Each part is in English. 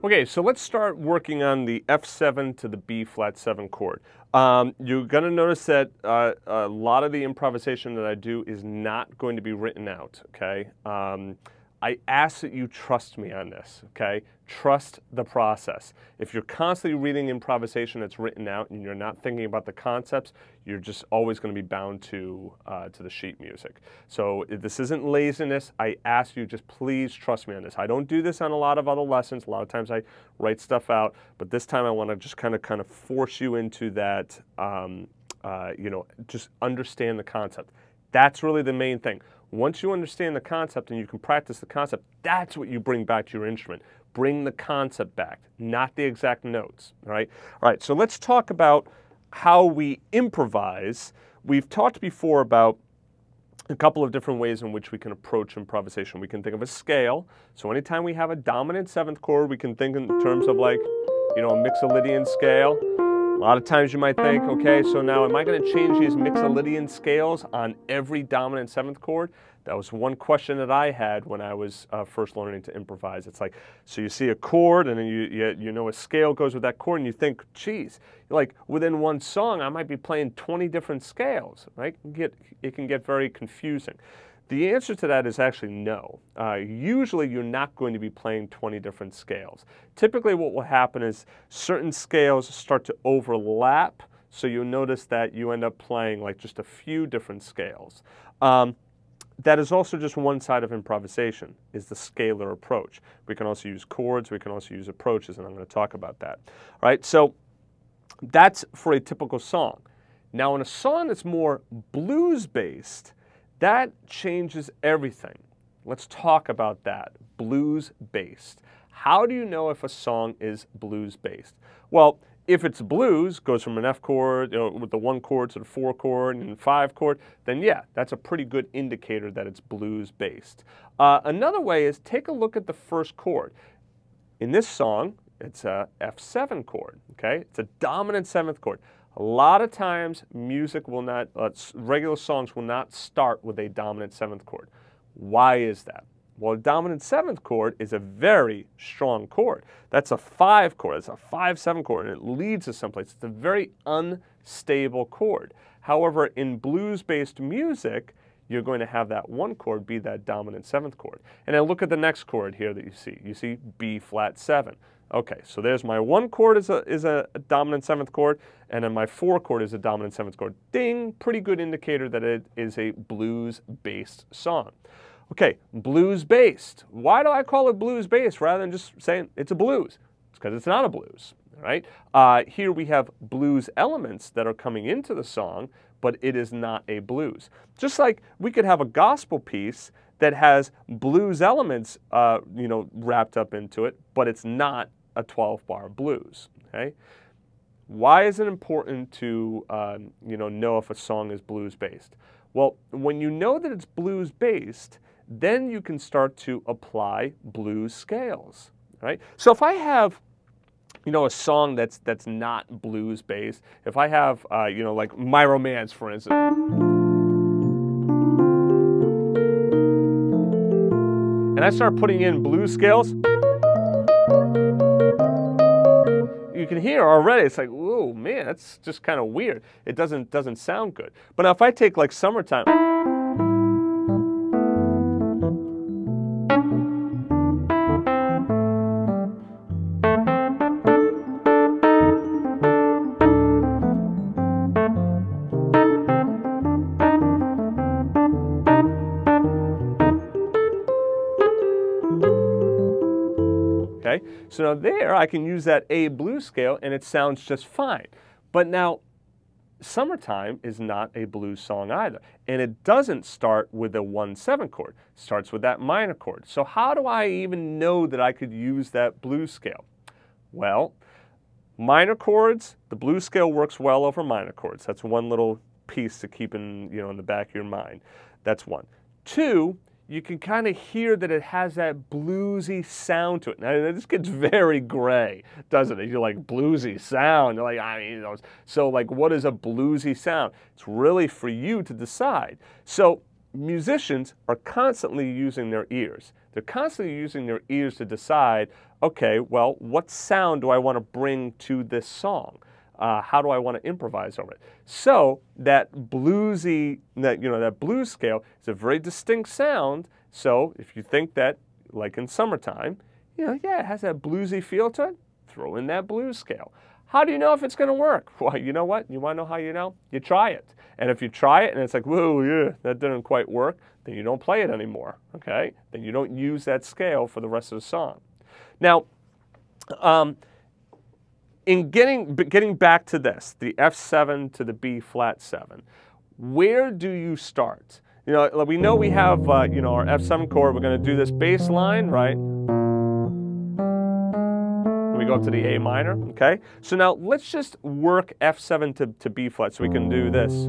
Okay, so let's start working on the F7 to the B flat 7 chord. You're going to notice that a lot of the improvisation that I do is not going to be written out, okay? I ask that you trust me on this, okay? Trust the process. If you're constantly reading improvisation that's written out and you're not thinking about the concepts, you're just always going to be bound to the sheet music. So if this isn't laziness. I ask you just please trust me on this. I don't do this on a lot of other lessons. A lot of times I write stuff out, but this time I want to just kind of force you into that, you know, just understand the concept. That's really the main thing. Once you understand the concept and you can practice the concept, that's what you bring back to your instrument. Bring the concept back, not the exact notes, all right? All right, so let's talk about how we improvise. We've talked before about a couple of different ways in which we can approach improvisation. We can think of a scale. So anytime we have a dominant 7th chord, we can think in terms of like, you know, a Mixolydian scale. A lot of times you might think, okay, so now am I going to change these Mixolydian scales on every dominant 7th chord? That was one question that I had when I was first learning to improvise. It's like, so you see a chord and then you know a scale goes with that chord and you think, geez, like within one song I might be playing 20 different scales, right? It can get very confusing. The answer to that is actually no. Usually you're not going to be playing 20 different scales. Typically what will happen is certain scales start to overlap, so you'll notice that you end up playing like just a few different scales. That is also just one side of improvisation, is the scalar approach. We can also use chords, we can also use approaches, and I'm going to talk about that. All right, so that's for a typical song. Now in a song that's more blues-based, that changes everything. Let's talk about that, blues-based. How do you know if a song is blues-based? Well, if it's blues, goes from an F chord, you know, with the 1 chord to the 4 chord and 5 chord, then yeah, that's a pretty good indicator that it's blues-based. Another way is take a look at the first chord. In this song, it's a F7 chord, okay? It's a dominant 7th chord. A lot of times, music will not, regular songs will not start with a dominant 7th chord. Why is that? Well, a dominant 7th chord is a very strong chord. That's a 5 chord, it's a 5-7 chord, and it leads us someplace. It's a very unstable chord. However, in blues-based music, you're going to have that 1 chord be that dominant 7th chord. And then look at the next chord here that you see. You see B flat 7. Okay, so there's my 1 chord is a dominant 7th chord, and then my 4 chord is a dominant 7th chord. Ding, pretty good indicator that it is a blues-based song. Okay, blues-based. Why do I call it blues-based rather than just saying it's a blues? It's because it's not a blues, all right? Here we have blues elements that are coming into the song, but it is not a blues. Just like we could have a gospel piece that has blues elements, you know, wrapped up into it, but it's not a 12-bar blues, okay? Why is it important to, you know if a song is blues-based? Well, when you know that it's blues-based, then you can start to apply blues scales, right? So if I have, you know, a song that's not blues-based, if I have, you know, like My Romance, for instance, and I start putting in blues scales, you can hear already, it's like, whoa, man, that's just kind of weird. It doesn't sound good. But now if I take like Summertime, okay, so now there I can use that A blues scale and it sounds just fine. But now Summertime is not a blues song either, and it doesn't start with a 1-7 chord. It starts with that minor chord. So how do I even know that I could use that blues scale? Well, minor chords, the blues scale works well over minor chords. That's one little piece to keep in, you know, in the back of your mind. That's one. 2, you can kind of hear that it has that bluesy sound to it. Now, this gets very gray, doesn't it? You're like, bluesy sound. You're like, I mean, you know, so like, what is a bluesy sound? It's really for you to decide. So musicians are constantly using their ears. They're constantly using their ears to decide, okay, well, what sound do I want to bring to this song? How do I want to improvise over it? So that bluesy, that blues scale is a very distinct sound. So if you think that, like in Summertime, yeah, it has that bluesy feel to it, throw in that blues scale. How do you know if it's going to work? Well, you know what? You want to know how you know? You try it. And if you try it and it's like, whoa, yeah, that didn't quite work, then you don't play it anymore, okay? Then you don't use that scale for the rest of the song. Now, in getting back to this, the F7 to the B flat 7, where do you start? We know we have, our F7 chord. We're going to do this bass line, right? We go up to the A minor, okay? So now let's just work F7 to B flat so we can do this.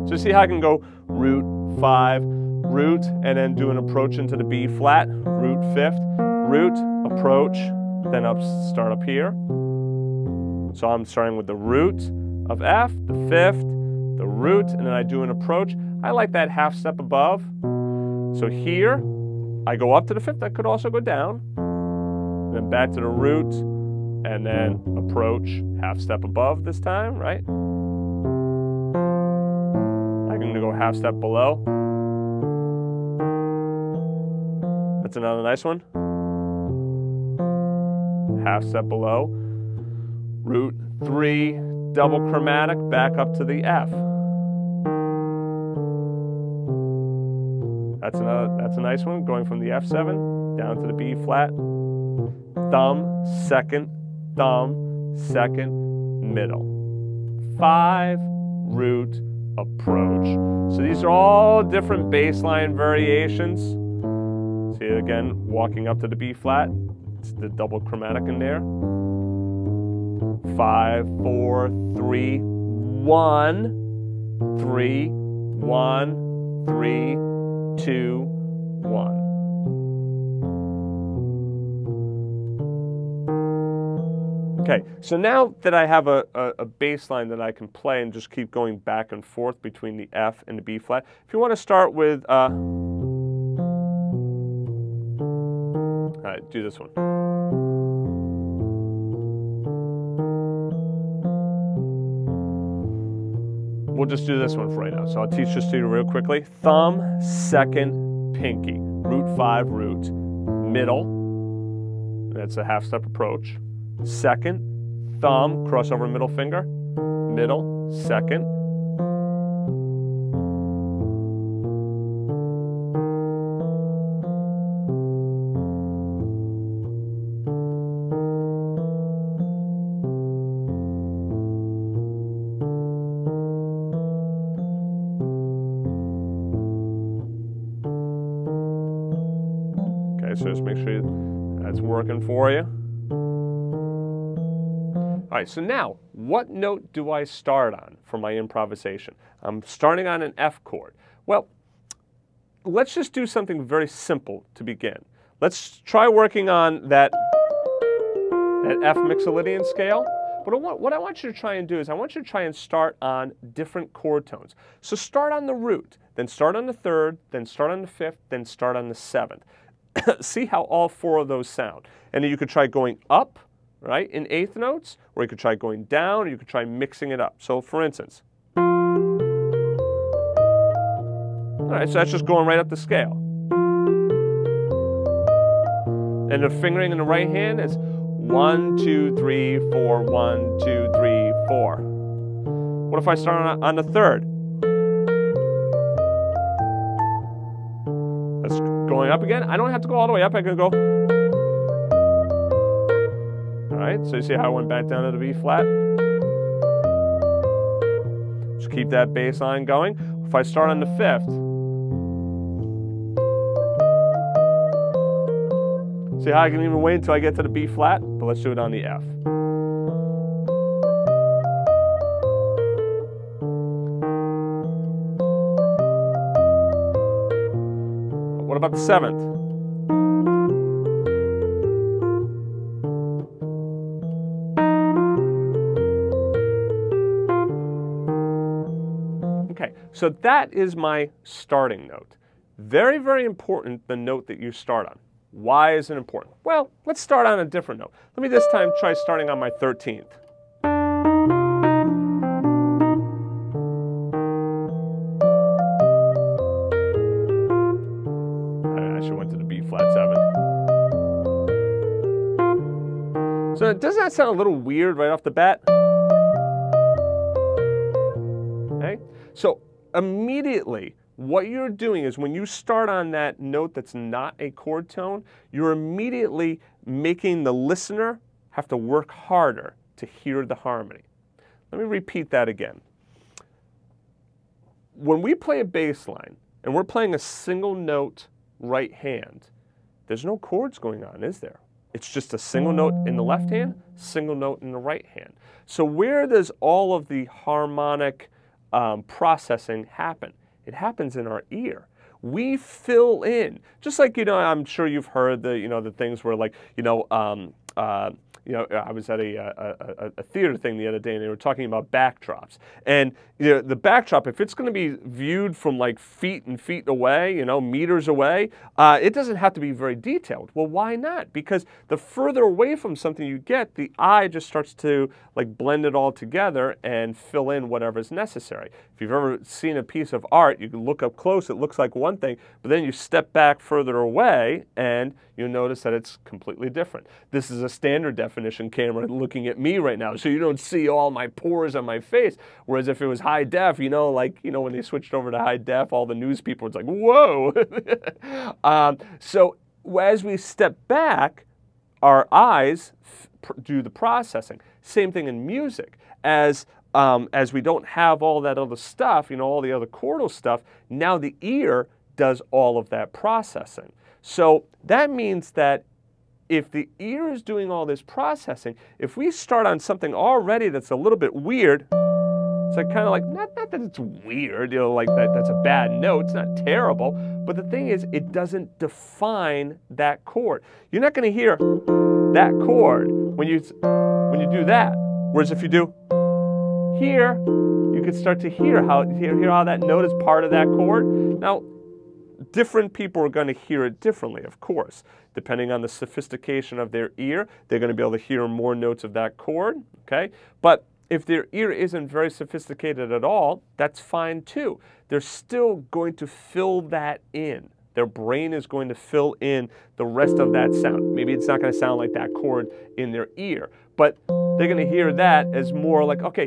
So see how I can go root, 5, root, and then do an approach into the B flat, root 5th, root, approach, then start up here. So I'm starting with the root of F, the 5th, the root, and then I do an approach. I like that half step above. So here, I go up to the 5th. I could also go down. Then back to the root, and then approach, half step above this time, right? I'm going to go half step below. That's another nice one. Half step below. Root 3, double chromatic, back up to the F. That's a nice one, going from the F7 down to the B flat. Thumb, 2nd, thumb, 2nd, middle. 5, root, approach. So these are all different bass line variations. See again, walking up to the B flat. It's the double chromatic in there. 5, 4, 3, 1, 3, 1, 3, 2, 1. Okay, so now that I have a bass line that I can play and just keep going back and forth between the F and the B flat, if you want to start with, all right, do this one. We'll just do this one for right now. So I'll teach this to you real quickly. Thumb, 2nd, pinky. Root 5, root. Middle, that's a half step approach. 2nd, thumb, cross over middle finger. Middle, 2nd. So just make sure that's working for you. All right, so now, what note do I start on for my improvisation? I'm starting on an F chord. Well, let's just do something very simple to begin. Let's try working on that F mixolydian scale. But what I want you to try and do is I want you to try and start on different chord tones. So start on the root, then start on the 3rd, then start on the 5th, then start on the 7th. See how all 4 of those sound. And then you could try going up, right, in 8th notes, or you could try going down, or you could try mixing it up. So for instance, all right, so that's just going right up the scale. And the fingering in the right hand is 1, 2, 3, 4, 1, 2, 3, 4. What if I start on the 3rd? That's going up again. I don't have to go all the way up. I can go. All right, so you see how I went back down to the B flat? Just keep that bass line going. If I start on the 5th, see how I can even wait until I get to the B flat? But let's do it on the F. What about the 7th? So that is my starting note. Very, very important, the note that you start on. Why is it important? Well, let's start on a different note. Let me this time try starting on my 13th. I should have went to the B flat 7. So doesn't that sound a little weird right off the bat? Okay? So immediately, what you're doing is when you start on that note that's not a chord tone, you're immediately making the listener have to work harder to hear the harmony. Let me repeat that again. When we play a bass line and we're playing a single note right hand, there's no chords going on, is there? It's just a single note in the left hand, single note in the right hand. So where does all of the harmonic processing happen? It happens in our ear. We fill in, just like, I'm sure you've heard the, the things where like, I was at a theater thing the other day and they were talking about backdrops. And the backdrop, if it's going to be viewed from like feet and feet away, meters away, it doesn't have to be very detailed. Well, why not? Because the further away from something you get, the eye just starts to like blend it all together and fill in whatever's necessary. If you've ever seen a piece of art, you can look up close, it looks like one thing, but then you step back further away and you notice that it's completely different. This is a standard definition camera looking at me right now, so you don't see all my pores on my face. Whereas if it was high def, when they switched over to high def, all the news people, it's like, whoa. So as we step back, our eyes do the processing. Same thing in music. As we don't have all that other stuff, all the other chordal stuff, now the ear does all of that processing. So that means that if the ear is doing all this processing, if we start on something already that's a little bit weird, it's like kind of like, not that it's weird, like that's a bad note, it's not terrible, but the thing is, it doesn't define that chord. You're not going to hear that chord when you do that. Whereas if you do here, you can start to hear how that note is part of that chord. Now, different people are going to hear it differently, of course. Depending on the sophistication of their ear, they're going to be able to hear more notes of that chord, okay? But if their ear isn't very sophisticated at all, that's fine too. They're still going to fill that in. Their brain is going to fill in the rest of that sound. Maybe it's not going to sound like that chord in their ear, but they're going to hear that as more like, okay,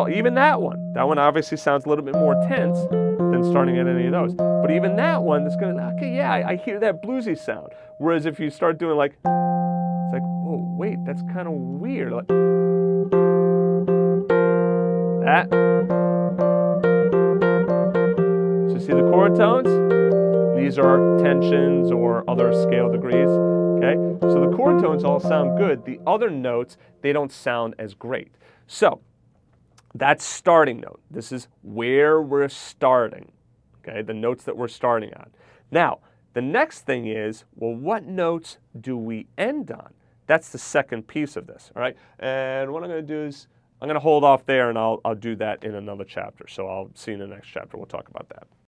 even that one. That one obviously sounds a little bit more tense than starting at any of those. But even that one is going to, I hear that bluesy sound. Whereas if you start doing like, it's like, oh, wait, that's kind of weird. Like, that. So see the chord tones? These are tensions or other scale degrees. Okay? So the chord tones all sound good. The other notes, they don't sound as great. So that's starting note. This is where we're starting, okay? The notes that we're starting on. Now, the next thing is, well, what notes do we end on? That's the second piece of this, all right? And what I'm going to do is, I'm going to hold off there and I'll do that in another chapter. So I'll see you in the next chapter. We'll talk about that.